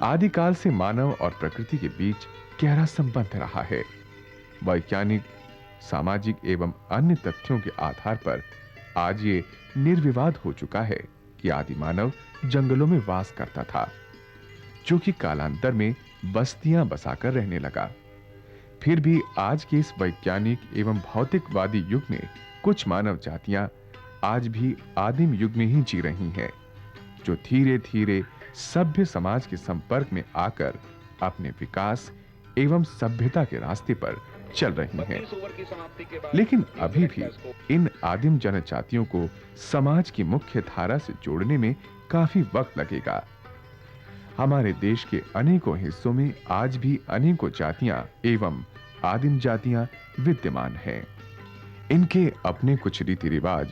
आदिकाल से मानव और प्रकृति के बीच गहरा संबंध रहा है। वैज्ञानिक, सामाजिक एवं अन्य तथ्यों के आधार पर आज ये निर्विवाद हो चुका है कि आदि मानव जंगलों में वास करता था, जो कि कालांतर में बस्तियां बसाकर रहने लगा। फिर भी आज के इस वैज्ञानिक एवं भौतिकवादी युग में कुछ मानव जातियां आज भी आदिम युग में ही जी रही हैं, जो धीरे-धीरे सभ्य समाज के संपर्क में आकर अपने विकास एवं सभ्यता के रास्ते पर चल रही हैं। लेकिन अभी भी इन आदिम जनजातियों को समाज की मुख्य धारा से जोड़ने में काफी वक्त लगेगा। हमारे देश के अनेकों हिस्सों में आज भी अनेकों जातियां एवं आदिम जातियां विद्यमान हैं। इनके अपने कुछ रीति रिवाज,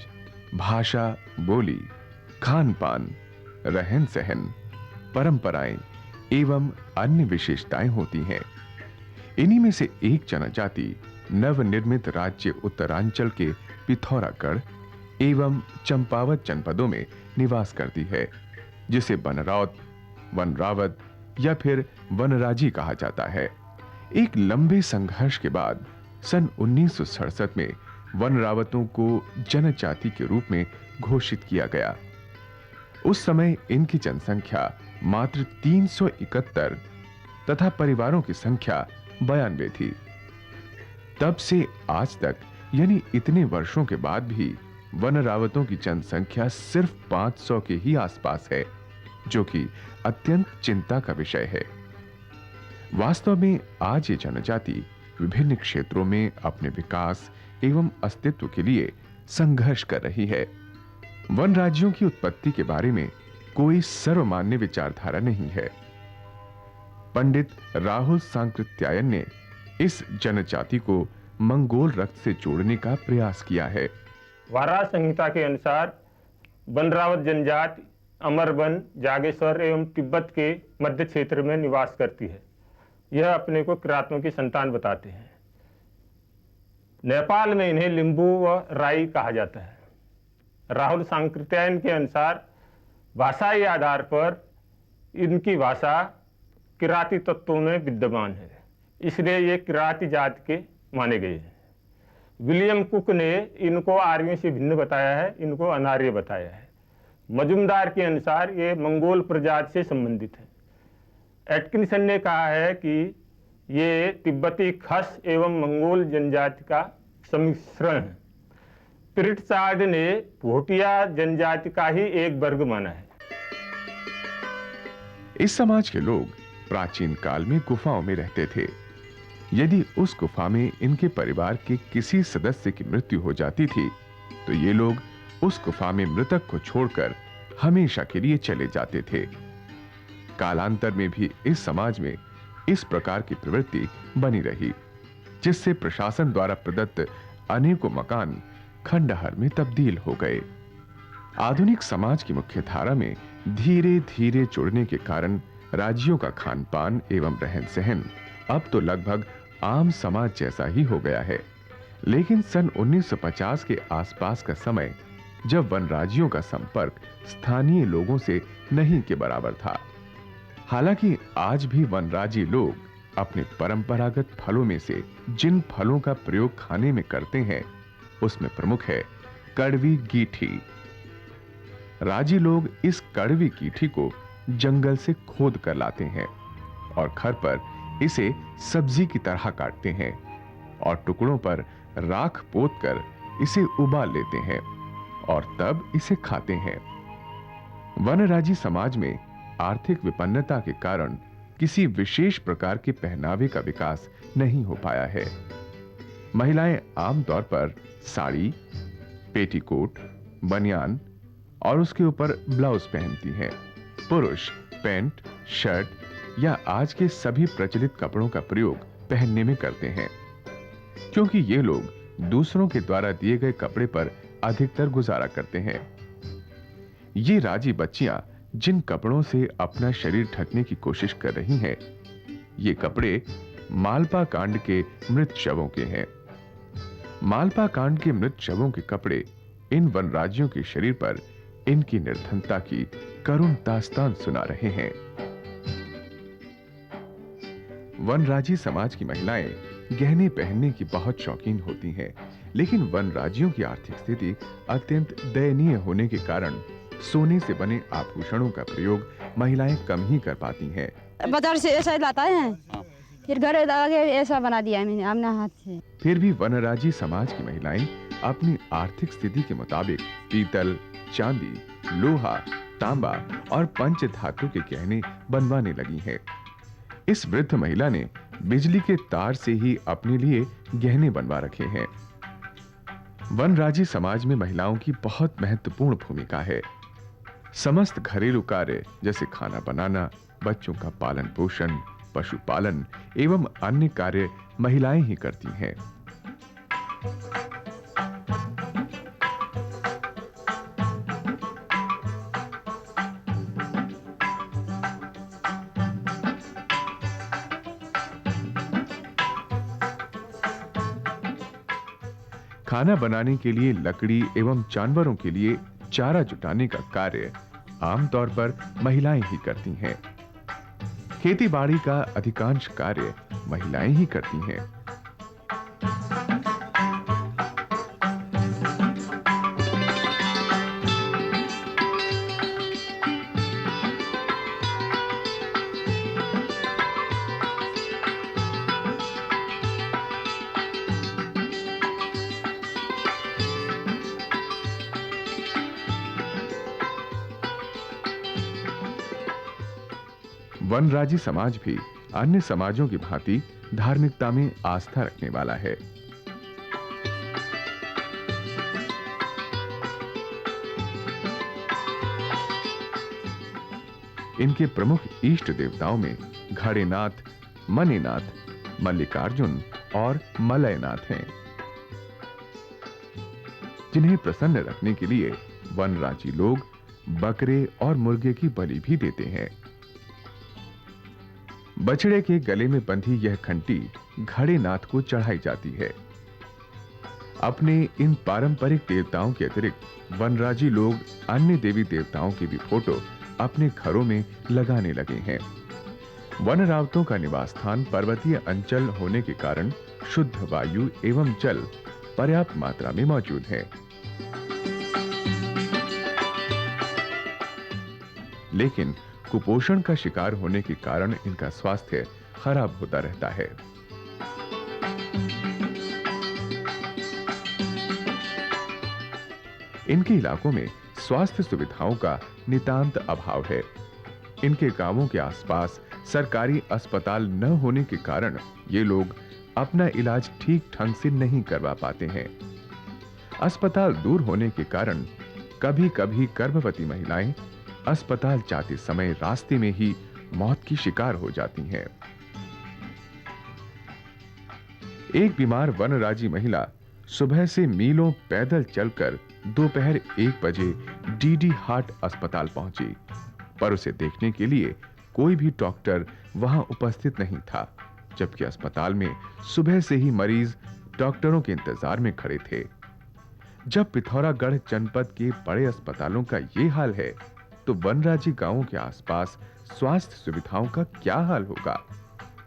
भाषा, बोली, खान पान, रहन सहन, परंपराएं एवं अन्य विशेषताएं होती हैं। इन्हीं में से एक जनजाति नवनिर्मित राज्य उत्तरांचल के पिथौरागढ़ एवं चंपावत जनपदों में निवास करती है, जिसे बनरौत, वनरावत या फिर वनराजी कहा जाता है। एक लंबे संघर्ष के बाद सन 1967 में वनरावतों को जनजाति के रूप में घोषित किया गया। उस समय इनकी जनसंख्या मात्र 371 तथा परिवारों की संख्या 92 थी। तब से आज तक यानी इतने वर्षों के बाद भी वनरावतों की जनसंख्या सिर्फ 500 के ही आसपास है, जो कि अत्यंत चिंता का विषय है। वास्तव में आज ये जनजाति विभिन्न क्षेत्रों में अपने विकास एवं अस्तित्व के लिए संघर्ष कर रही है। वन राज्यों की उत्पत्ति के बारे में कोई सर्वमान्य विचारधारा नहीं है। पंडित राहुल सांकृत्यायन ने इस जनजाति को मंगोल रक्त से जोड़ने का प्रयास किया है। वाराह संहिता के अनुसार बनरावत जनजाति अमरवन, जागेश्वर एवं तिब्बत के मध्य क्षेत्र में निवास करती है। यह अपने को किरातों की संतान बताते हैं। नेपाल में इन्हें लिंबू व राई कहा जाता है। राहुल सांकृत्यायन के अनुसार भाषाई आधार पर इनकी भाषा किराती तत्वों में विद्यमान है, इसलिए ये किराती जाति के माने गए हैं। विलियम कुक ने इनको आर्यों से भिन्न बताया है, इनको अनार्य बताया है। मजुमदार के अनुसार ये मंगोल प्रजाति से संबंधित है। एटकिंसन ने कहा है कि ये तिब्बती खस एवं मंगोल जनजाति का सम्मिश्रण है। प्रिट्सार्ड ने भोटिया जनजाति का ही एक वर्ग माना है। इस समाज के लोग प्राचीन काल में गुफाओं में रहते थे। यदि उस गुफा में इनके परिवार के किसी सदस्य की मृत्यु हो जाती थी, तो ये लोग उस गुफा में मृतक को छोड़कर हमेशा के लिए चले जाते थे। कालांतर में भी इस समाज में इस प्रकार की प्रवृत्ति बनी रही, जिससे प्रशासन द्वारा प्रदत्त अनेकों मकान खंडहर में तब्दील हो गए। आधुनिक समाज की मुख्य धारा में धीरे धीरे जुड़ने के कारण राज्यों का खान पान एवं रहन सहन अब तो लगभग आम समाज जैसा ही हो गया है। लेकिन सन 1950 के आसपास का समय, जब वन राज्यों का संपर्क स्थानीय लोगों से नहीं के बराबर था। हालांकि आज भी वनराजी लोग अपने परंपरागत फलों में से जिन फलों का प्रयोग खाने में करते हैं, उसमें प्रमुख है कड़वी गीठी। राजी लोग इस कड़वी गीठी को जंगल से खोद कर लाते हैं और घर पर इसे सब्जी की तरह काटते हैं और टुकड़ों पर राख पोत कर इसे उबाल लेते हैं और तब इसे खाते हैं। वनराजी समाज में आर्थिक विपन्नता के कारण किसी विशेष प्रकार के पहनावे का विकास नहीं हो पाया है। महिलाएं आमतौर पर साड़ी, पेटीकोट, बनियान और उसके ऊपर ब्लाउज पहनती हैं। पुरुष पैंट, शर्ट या आज के सभी प्रचलित कपड़ों का प्रयोग पहनने में करते हैं, क्योंकि ये लोग दूसरों के द्वारा दिए गए कपड़े पर अधिकतर गुजारा करते हैं। ये राजी बच्चियां जिन कपड़ों से अपना शरीर ढकने की कोशिश कर रही हैं, ये कपड़े मालपा कांड के मृत शवों के हैं। मालपा कांड के मृत शवों के कपड़े इन वनराजियों के शरीर पर इनकी निर्धनता की करुण दास्तान सुना रहे हैं। वनराजी समाज की महिलाएं गहने पहनने की बहुत शौकीन होती हैं, लेकिन वनराजियों की आर्थिक स्थिति अत्यंत दयनीय होने के कारण सोने से बने आभूषणों का प्रयोग महिलाएं कम ही कर पाती हैं। बाजार से ऐसा लाता है, फिर घर आगे ऐसा बना दिया है मैंने अपने हाथ से। फिर भी वनराजी समाज की महिलाएं अपनी आर्थिक स्थिति के मुताबिक पीतल, चांदी, लोहा, तांबा और पंच धातु के गहने बनवाने लगी हैं। इस वृद्ध महिला ने बिजली के तार से ही अपने लिए गहने बनवा रखे हैं। वनराजी समाज में महिलाओं की बहुत महत्वपूर्ण भूमिका है। समस्त घरेलू कार्य जैसे खाना बनाना, बच्चों का पालन पोषण, पशुपालन एवं अन्य कार्य महिलाएं ही करती हैं। खाना बनाने के लिए लकड़ी एवं जानवरों के लिए चारा जुटाने का कार्य आमतौर पर महिलाएं ही करती हैं। खेती बाड़ी का अधिकांश कार्य महिलाएं ही करती हैं। वनराजी समाज भी अन्य समाजों की भांति धार्मिकता में आस्था रखने वाला है। इनके प्रमुख इष्ट देवताओं में घड़ेनाथ, मणिनाथ, मल्लिकार्जुन और मलयनाथ हैं, जिन्हें प्रसन्न रखने के लिए वनराजी लोग बकरे और मुर्गे की बलि भी देते हैं। बछड़े के गले में बंधी यह घंटी घड़ेनाथ को चढ़ाई जाती है। अपने इन पारंपरिक देवताओं के अतिरिक्त वनराजी लोग अन्य देवी देवताओं के भी फोटो अपने घरों में लगाने लगे हैं। वन रावतों का निवास स्थान पर्वतीय अंचल होने के कारण शुद्ध वायु एवं जल पर्याप्त मात्रा में मौजूद है। लेकिन कुपोषण का शिकार होने के कारण इनका स्वास्थ्य खराब होता रहता है। इनके इलाकों में स्वास्थ्य सुविधाओं का नितांत अभाव है। इनके गांवों के आसपास सरकारी अस्पताल न होने के कारण ये लोग अपना इलाज ठीक ढंग से नहीं करवा पाते हैं। अस्पताल दूर होने के कारण कभी-कभी गर्भवती महिलाएं अस्पताल जाते समय रास्ते में ही मौत की शिकार हो जाती हैं। एक बीमार वनराजी महिला सुबह से मीलों पैदल चलकर दोपहर 1 बजे डीडी हार्ट अस्पताल पहुंची, पर उसे देखने के लिए कोई भी डॉक्टर वहां उपस्थित नहीं था, जबकि अस्पताल में सुबह से ही मरीज डॉक्टरों के इंतजार में खड़े थे। जब पिथौरागढ़ जनपद के बड़े अस्पतालों का ये हाल है, तो वनराजी गांवों के आसपास स्वास्थ्य सुविधाओं का क्या हाल होगा,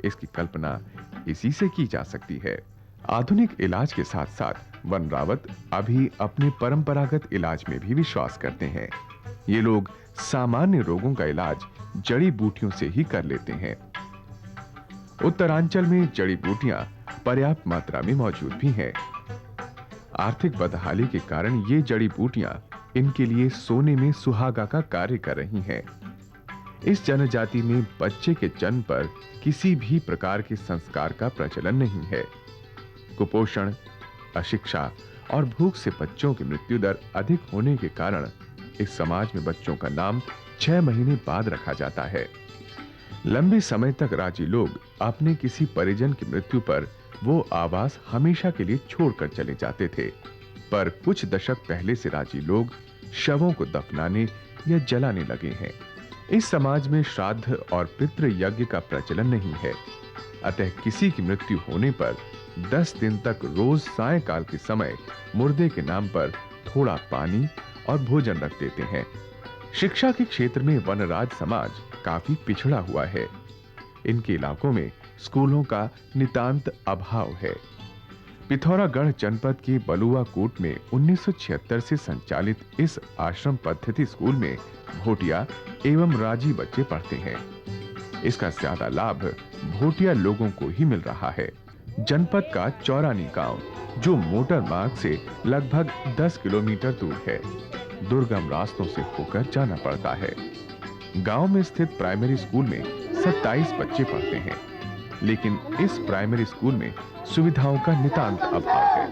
इसकी कल्पना इसी से की जा सकती है। आधुनिक इलाज के साथ साथ वन रावत अभी अपने परंपरागत इलाज में भी विश्वास करते हैं। ये लोग सामान्य रोगों का इलाज जड़ी बूटियों से ही कर लेते हैं। उत्तरांचल में जड़ी बूटियां पर्याप्त मात्रा में मौजूद भी हैं। आर्थिक बदहाली के कारण ये जड़ी बूटियां इनके लिए सोने में सुहागा का कार्य कर रही हैं। इस जनजाति में बच्चे के जन्म पर किसी भी प्रकार के संस्कार का प्रचलन नहीं है। कुपोषण, अशिक्षा और भूख से बच्चों की मृत्यु दर अधिक होने के कारण इस समाज में बच्चों का नाम 6 महीने बाद रखा जाता है। लंबे समय तक राजी लोग अपने किसी परिजन की मृत्यु पर वो आवास हमेशा के लिए छोड़कर चले जाते थे, पर कुछ दशक पहले से राजी लोग शवों को दफनाने या जलाने लगे हैं। इस समाज में श्राद्ध और पितृ यज्ञ का प्रचलन नहीं है, अतः किसी की मृत्यु होने पर 10 दिन तक रोज सायंकाल के समय मुर्दे के नाम पर थोड़ा पानी और भोजन रख देते हैं। शिक्षा के क्षेत्र में वनराज समाज काफी पिछड़ा हुआ है। इनके इलाकों में स्कूलों का नितांत अभाव है। पिथौरागढ़ जनपद के बलुआ कोट में 1976 से संचालित इस आश्रम पद्धति स्कूल में भोटिया एवं राजी बच्चे पढ़ते हैं। इसका ज्यादा लाभ भोटिया लोगों को ही मिल रहा है। जनपद का चौरानी गांव, जो मोटर मार्ग से लगभग 10 किलोमीटर दूर है, दुर्गम रास्तों से होकर जाना पड़ता है। गांव में स्थित प्राइमरी स्कूल में 27 बच्चे पढ़ते हैं, लेकिन इस प्राइमरी स्कूल में सुविधाओं का नितांत अभाव है।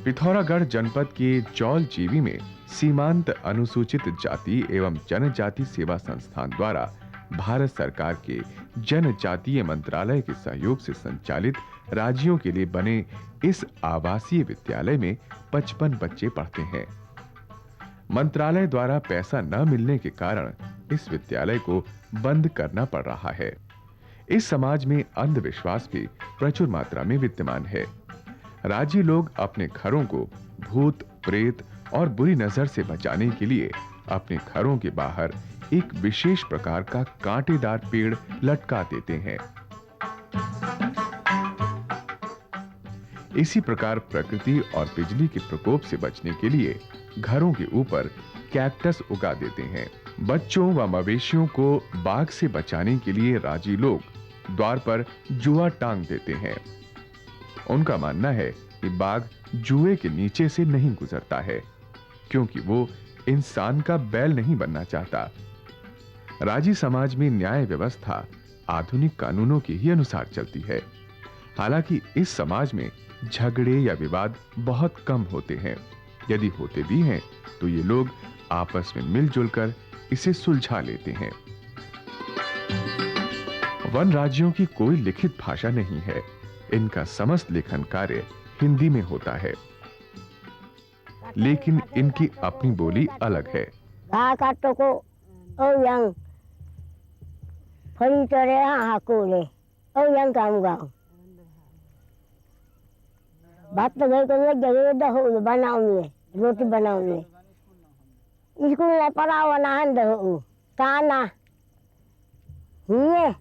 पिथौरागढ़ जनपद के जौलजीवी में सीमांत अनुसूचित जाति एवं जनजाति सेवा संस्थान द्वारा भारत सरकार के जनजातीय मंत्रालय के सहयोग से संचालित राज्यों के लिए बने इस आवासीय विद्यालय में 55 बच्चे पढ़ते हैं। मंत्रालय द्वारा पैसा न मिलने के कारण इस विद्यालय को बंद करना पड़ रहा है। इस समाज में अंधविश्वास भी प्रचुर मात्रा में विद्यमान है। राजी लोग अपने घरों को भूत, प्रेत और बुरी नजर से बचाने के लिए अपने घरों के बाहर एक विशेष प्रकार का कांटेदार पेड़ लटका देते हैं। इसी प्रकार प्रकृति और बिजली के प्रकोप से बचने के लिए घरों के ऊपर कैक्टस उगा देते हैं। बच्चों व मवेशियों को बाघ से बचाने के लिए राजी लोग द्वार पर जुआ टांग देते हैं। उनका मानना है कि बाघ जुए के नीचे से नहीं गुजरता है, क्योंकि वो इंसान का बैल नहीं बनना चाहता। राजी समाज में न्याय व्यवस्था आधुनिक कानूनों के ही अनुसार चलती है। हालांकि इस समाज में झगड़े या विवाद बहुत कम होते हैं। यदि होते भी हैं तो ये लोग आपस में मिलजुल कर इसे सुलझा लेते हैं। वन राज्यों की कोई लिखित भाषा नहीं है। इनका समस्त लेखन कार्य हिंदी में होता है, लेकिन इनकी अपनी बोली अलग है। रोटी बनाउने स्कूल में पढ़ावा ना ताना हिये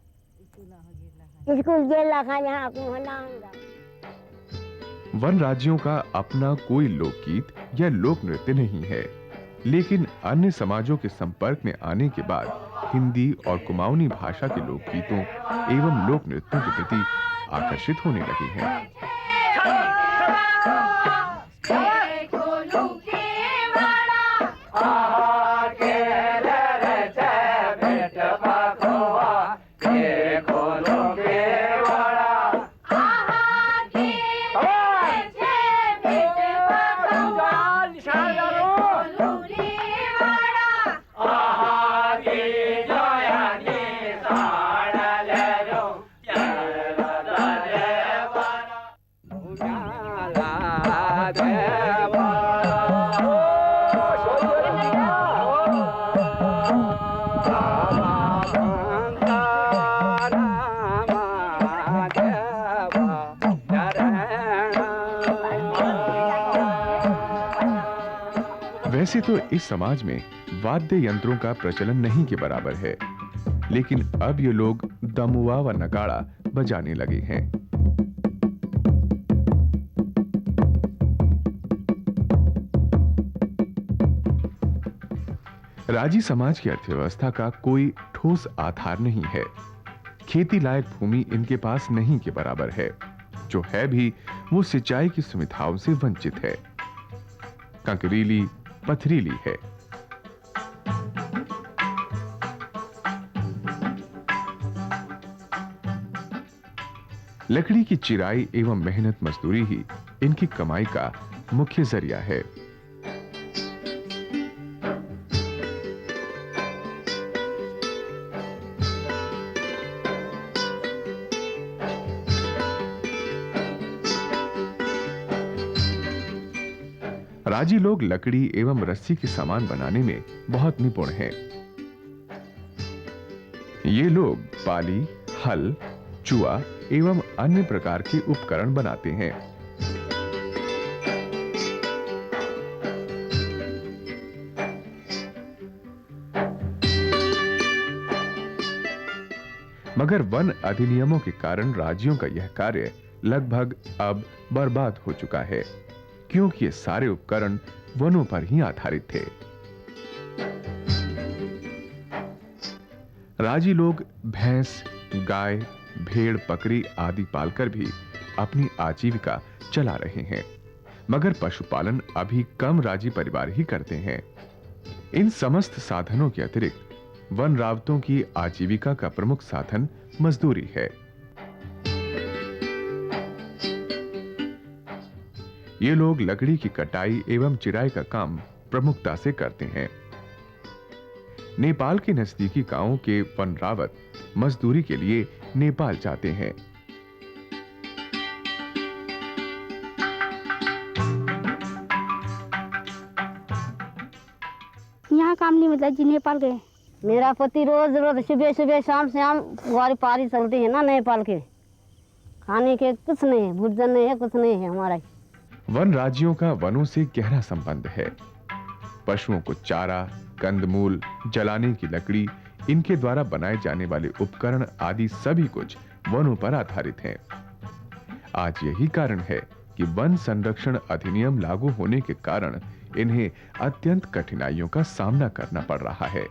स्कूल गेला खाने वन राज्यों का अपना कोई लोकगीत या लोक नृत्य नहीं है, लेकिन अन्य समाजों के संपर्क में आने के बाद हिंदी और कुमाऊनी भाषा के लोकगीतों एवं लोक नृत्यों के प्रति आकर्षित होने लगे हैं। वैसे तो इस समाज में वाद्य यंत्रों का प्रचलन नहीं के बराबर है, लेकिन अब ये लोग दमुआ व नगाड़ा बजाने लगे हैं। राजी समाज की अर्थव्यवस्था का कोई ठोस आधार नहीं है। खेती लायक भूमि इनके पास नहीं के बराबर है। जो है भी वो सिंचाई की सुविधाओं से वंचित है, कंकरीली पथरीली है। लकड़ी की चिराई एवं मेहनत मजदूरी ही इनकी कमाई का मुख्य जरिया है। राजी लोग लकड़ी एवं रस्सी के सामान बनाने में बहुत निपुण हैं। ये लोग पाली, हल, चुआ एवं अन्य प्रकार के उपकरण बनाते हैं। मगर वन अधिनियमों के कारण राजियों का यह कार्य लगभग अब बर्बाद हो चुका है, क्योंकि ये सारे उपकरण वनों पर ही आधारित थे। राजी लोग भैंस, गाय, भेड़, बकरी आदि पालकर भी अपनी आजीविका चला रहे हैं, मगर पशुपालन अभी कम राजी परिवार ही करते हैं। इन समस्त साधनों के अतिरिक्त वन रावतों की आजीविका का प्रमुख साधन मजदूरी है। ये लोग लकड़ी की कटाई एवं चिराई का काम प्रमुखता से करते हैं। नेपाल के नजदीकी गांवों के वन रावत मजदूरी के लिए नेपाल जाते हैं। यहाँ काम नहीं मिलता जी, नेपाल गए। मेरा पति रोज रोज सुबह सुबह शाम शाम गाड़ी पारी चलती है ना नेपाल के। खाने के कुछ नहीं है, भोजन नहीं है, कुछ नहीं है हमारा। वन राज्यों का वनों से गहरा संबंध है। पशुओं को चारा, कंदमूल, जलाने की लकड़ी, इनके द्वारा बनाए जाने वाले उपकरण आदि सभी कुछ वनों पर आधारित हैं। आज यही कारण है कि वन संरक्षण अधिनियम लागू होने के कारण इन्हें अत्यंत कठिनाइयों का सामना करना पड़ रहा है।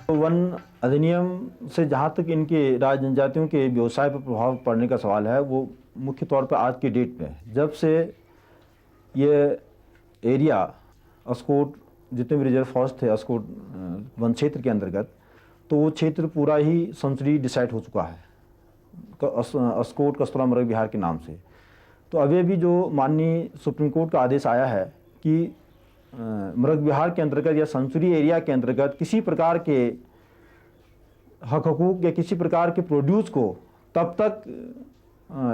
वन अधिनियम से जहाँ तक इनके राज्य जनजातियों के व्यवसाय पर प्रभाव पड़ने का सवाल है, वो मुख्य तौर पर आज की डेट में, जब से ये एरिया अस्कोट, जितने भी रिजर्व फॉरेस्ट थे अस्कोट वन क्षेत्र के अंतर्गत, तो वो क्षेत्र पूरा ही सेंचुरी डिसाइड हो चुका है अस्कोट कस्तूरा मृग विहार के नाम से। तो अभी भी जो माननीय सुप्रीम कोर्ट का आदेश आया है कि मृग विहार के अंतर्गत या सेंचुरी एरिया के अंतर्गत किसी प्रकार के हक हकूक या किसी प्रकार के प्रोड्यूस को तब तक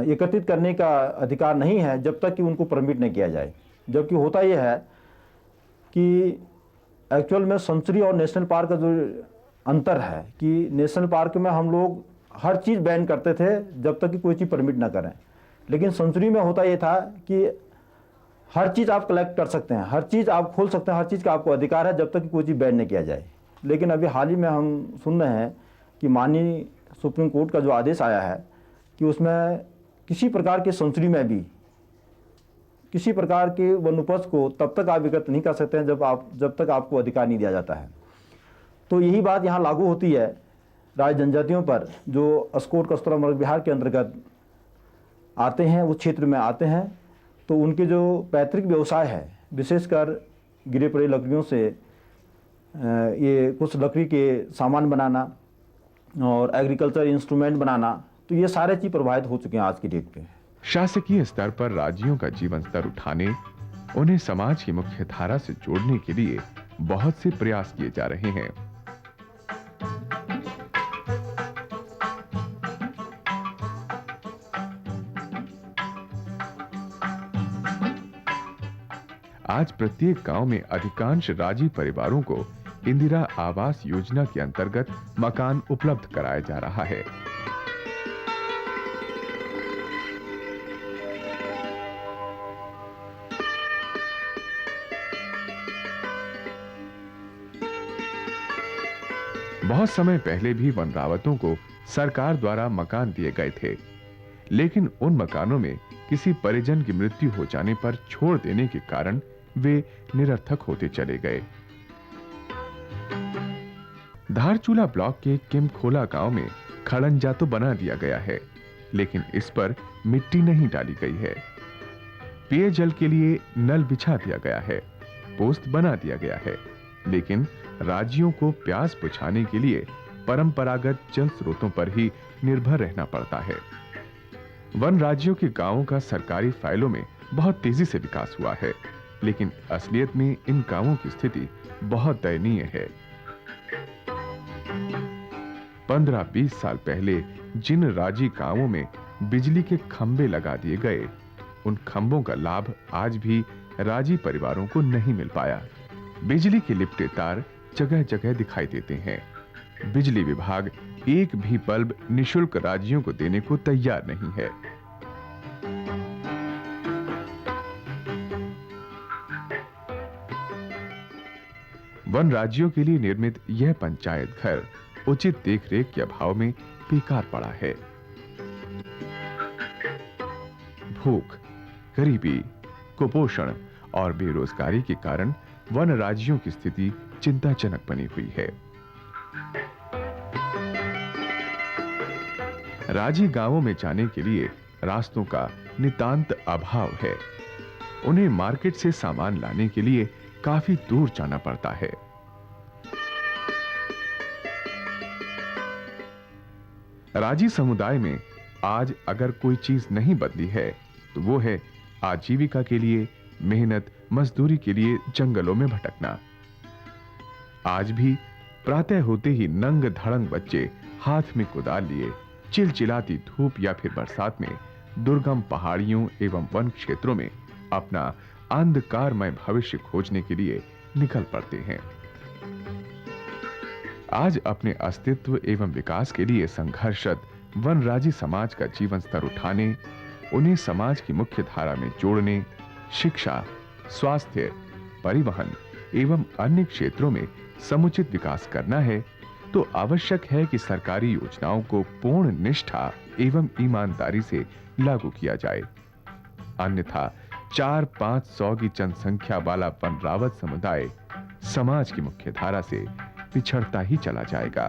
एकत्रित करने का अधिकार नहीं है जब तक कि उनको परमिट नहीं किया जाए। जबकि होता यह है कि एक्चुअल में सेंचुरी और नेशनल पार्क का जो अंतर है कि नेशनल पार्क में हम लोग हर चीज़ बैन करते थे जब तक कि कोई चीज़ परमिट ना करें, लेकिन सेंचुरी में होता ये था कि हर चीज़ आप कलेक्ट कर सकते हैं, हर चीज़ आप खोल सकते हैं, हर चीज़ का आपको अधिकार है जब तक कि कोई चीज़ बैन नहीं किया जाए। लेकिन अभी हाल ही में हम सुन रहे हैं कि माननीय सुप्रीम कोर्ट का जो आदेश आया है कि उसमें किसी प्रकार के सेंचुरी में भी किसी प्रकार के वन उपज को तब तक आप एकत्र नहीं कर सकते हैं जब तक आपको अधिकार नहीं दिया जाता है। तो यही बात यहाँ लागू होती है राज्य जनजातियों पर जो अस्कोट कस्तूरा मृग विहार के अंतर्गत आते हैं, उस क्षेत्र में आते हैं। तो उनके जो पैतृक व्यवसाय है, विशेषकर गिरे पड़े लकड़ियों से ये कुछ लकड़ी के सामान बनाना और एग्रीकल्चर इंस्ट्रूमेंट बनाना, तो ये सारे चीज़ प्रभावित हो चुके हैं आज की डेट पे। शासकीय स्तर पर राज्यों का जीवन स्तर उठाने, उन्हें समाज की मुख्य धारा से जोड़ने के लिए बहुत से प्रयास किए जा रहे हैं। आज प्रत्येक गांव में अधिकांश राजी परिवारों को इंदिरा आवास योजना के अंतर्गत मकान उपलब्ध कराया जा रहा है। बहुत समय पहले भी वन रावतों को सरकार द्वारा मकान दिए गए थे, लेकिन उन मकानों में किसी परिजन की मृत्यु हो जाने पर छोड़ देने के कारण वे निरर्थक होते चले गए। धारचूला ब्लॉक के किमखोला गांव में खड़ंजा तो बना दिया गया है, लेकिन इस पर मिट्टी नहीं डाली गई है। पेयजल के लिए नल बिछा दिया गया है, पोस्ट बना दिया गया है, लेकिन राज्यों को प्यास बुझाने के लिए परंपरागत जल स्रोतों पर ही निर्भर रहना पड़ता है। वन राज्यों के गांवों का सरकारी फाइलों में बहुत तेजी से विकास हुआ है, लेकिन असलियत में इन गांवों की स्थिति बहुत दयनीय है। 15-20 साल पहले जिन राजी गांवों में बिजली के खंभे लगा दिए गए, उन खंभों का लाभ आज भी राजी परिवारों को नहीं मिल पाया। बिजली के लिपटे तार जगह जगह दिखाई देते हैं। बिजली विभाग एक भी बल्ब निशुल्क राजियों को देने को तैयार नहीं है। वन राज्यों के लिए निर्मित यह पंचायत घर उचित देखरेख के अभाव में बेकार पड़ा है। भूख, गरीबी, कुपोषण और बेरोजगारी के कारण वन राज्यों की स्थिति चिंताजनक बनी हुई है। राजी गांवों में जाने के लिए रास्तों का नितांत अभाव है। उन्हें मार्केट से सामान लाने के लिए काफी दूर जाना पड़ता है। राजी समुदाय में आज अगर कोई चीज नहीं बदली है तो वो है आजीविका के लिए मेहनत मजदूरी के लिए जंगलों में भटकना। आज भी प्रातः होते ही नंग धड़ंग बच्चे हाथ में कुदाल लिए चिलचिलाती धूप या फिर बरसात में दुर्गम पहाड़ियों एवं वन क्षेत्रों में अपना अंधकारमय भविष्य खोजने के लिए निकल पड़ते हैं। आज अपने अस्तित्व एवं विकास के लिए संघर्षरत वनराजी समाज का जीवन स्तर उठाने, उन्हें समाज की मुख्य धारा में जोड़ने, शिक्षा, स्वास्थ्य, परिवहन एवं अन्य क्षेत्रों में समुचित विकास करना है तो आवश्यक है कि सरकारी योजनाओं को पूर्ण निष्ठा एवं ईमानदारी से लागू किया जाए। अन्यथा 400-500 की जनसंख्या वाला वन रावत समुदाय समाज की मुख्य धारा से पिछड़ता ही चला जाएगा।